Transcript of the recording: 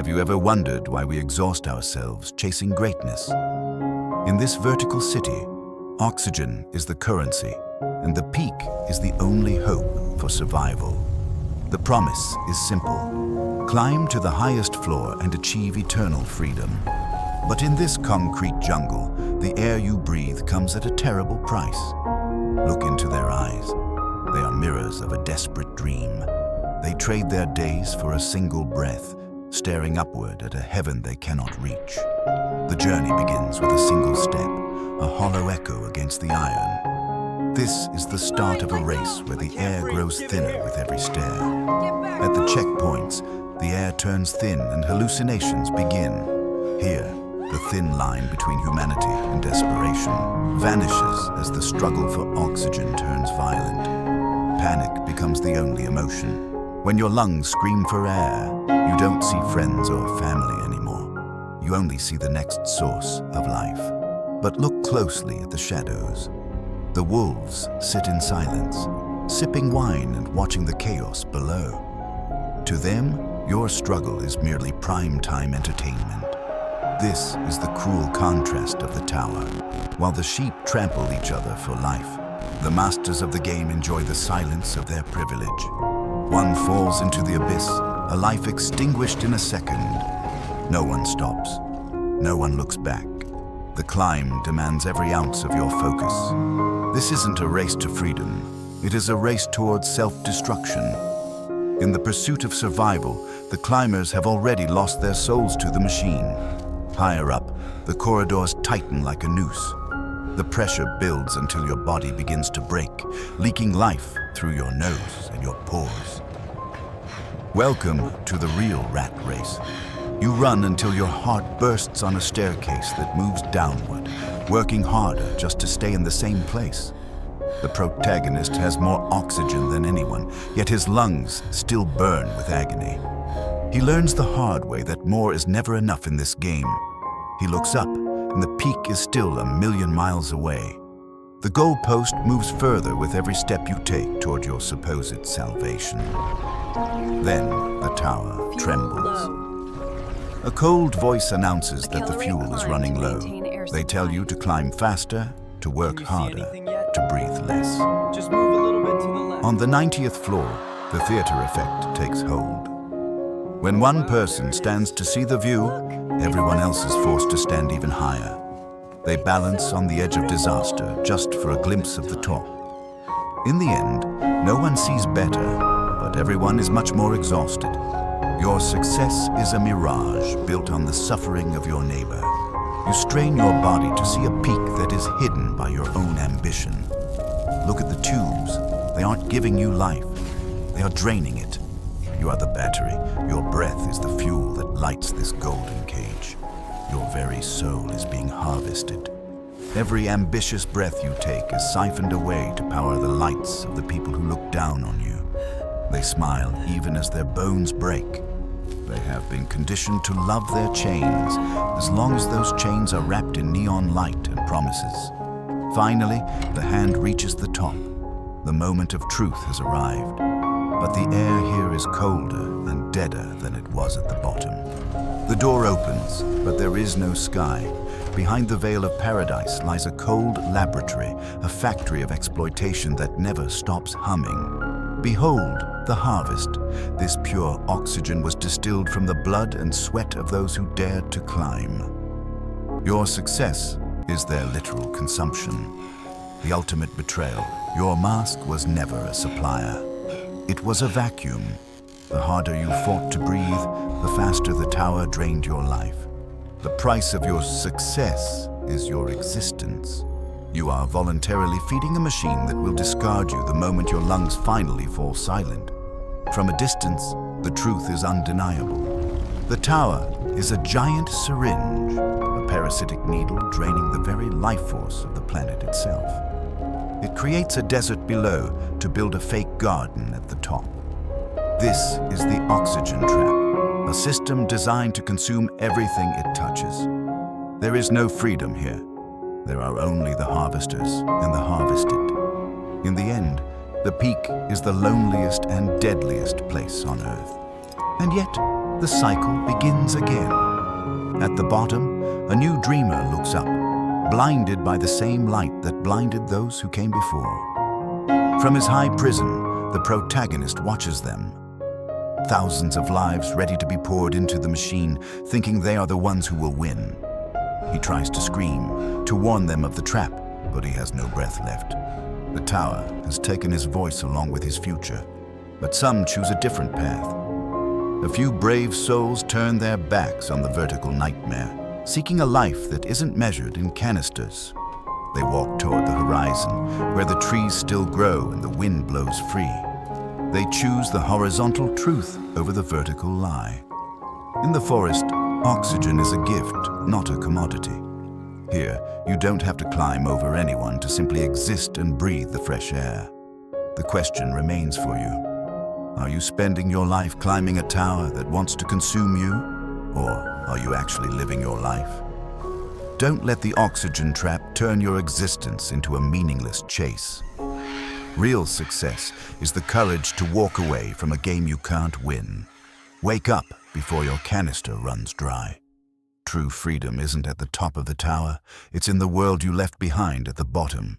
Have you ever wondered why we exhaust ourselves chasing greatness? In this vertical city, oxygen is the currency, and the peak is the only hope for survival. The promise is simple. Climb to the highest floor and achieve eternal freedom. But in this concrete jungle, the air you breathe comes at a terrible price. Look into their eyes. They are mirrors of a desperate dream. They trade their days for a single breath, staring upward at a heaven they cannot reach. The journey begins with a single step, a hollow echo against the iron. This is the start of a race where the air grows thinner with every stare. At the checkpoints, the air turns thin and hallucinations begin. Here, the thin line between humanity and desperation vanishes as the struggle for oxygen turns violent. Panic becomes the only emotion. When your lungs scream for air, you don't see friends or family anymore. You only see the next source of life. But look closely at the shadows. The wolves sit in silence, sipping wine and watching the chaos below. To them, your struggle is merely prime-time entertainment. This is the cruel contrast of the tower. While the sheep trample each other for life, the masters of the game enjoy the silence of their privilege. One falls into the abyss, a life extinguished in a second. No one stops. No one looks back. The climb demands every ounce of your focus. This isn't a race to freedom. It is a race towards self-destruction. In the pursuit of survival, the climbers have already lost their souls to the machine. Higher up, the corridors tighten like a noose. The pressure builds until your body begins to break, leaking life through your nose and your pores. Welcome to the real rat race. You run until your heart bursts on a staircase that moves downward, working harder just to stay in the same place. The protagonist has more oxygen than anyone, yet his lungs still burn with agony. He learns the hard way that more is never enough in this game. He looks up, and the peak is still 1,000,000 miles away. The goalpost moves further with every step you take toward your supposed salvation. Then the tower trembles. A cold voice announces that the fuel is running low. They tell you to climb faster, to work harder, to breathe less. Just move a little bit to the left. On the 90th floor, the theater effect takes hold. When one person stands to see the view, everyone else is forced to stand even higher. They balance on the edge of disaster just for a glimpse of the top. In the end, no one sees better, but everyone is much more exhausted. Your success is a mirage built on the suffering of your neighbor. You strain your body to see a peak that is hidden by your own ambition. Look at the tubes. They aren't giving you life. They are draining it. You are the battery. Your breath is the fuel that lights this golden cage. Your very soul is being harvested. Every ambitious breath you take is siphoned away to power the lights of the people who look down on you. They smile even as their bones break. They have been conditioned to love their chains, as long as those chains are wrapped in neon light and promises. Finally, the hand reaches the top. The moment of truth has arrived. But the air here is colder and deader than it was at the bottom. The door opens, but there is no sky. Behind the veil of paradise lies a cold laboratory, a factory of exploitation that never stops humming. Behold the harvest. This pure oxygen was distilled from the blood and sweat of those who dared to climb. Your success is their literal consumption. The ultimate betrayal. Your mask was never a supplier. It was a vacuum. The harder you fought to breathe, the faster the tower drained your life. The price of your success is your existence. You are voluntarily feeding a machine that will discard you the moment your lungs finally fall silent. From a distance, the truth is undeniable. The tower is a giant syringe, a parasitic needle draining the very life force of the planet itself. It creates a desert below to build a fake garden at the top. This is the oxygen trap, a system designed to consume everything it touches. There is no freedom here. There are only the harvesters and the harvested. In the end, the peak is the loneliest and deadliest place on Earth. And yet, the cycle begins again. At the bottom, a new dreamer looks up, blinded by the same light that blinded those who came before. From his high prison, the protagonist watches them. Thousands of lives ready to be poured into the machine, thinking they are the ones who will win. He tries to scream, to warn them of the trap, but he has no breath left. The tower has taken his voice along with his future, but some choose a different path. A few brave souls turn their backs on the vertical nightmare, seeking a life that isn't measured in canisters. They walk toward the horizon, where the trees still grow and the wind blows free. They choose the horizontal truth over the vertical lie. In the forest, oxygen is a gift, not a commodity. Here, you don't have to climb over anyone to simply exist and breathe the fresh air. The question remains for you. Are you spending your life climbing a tower that wants to consume you? Or are you actually living your life? Don't let the oxygen trap turn your existence into a meaningless chase. Real success is the courage to walk away from a game you can't win. Wake up before your canister runs dry. True freedom isn't at the top of the tower, it's in the world you left behind at the bottom.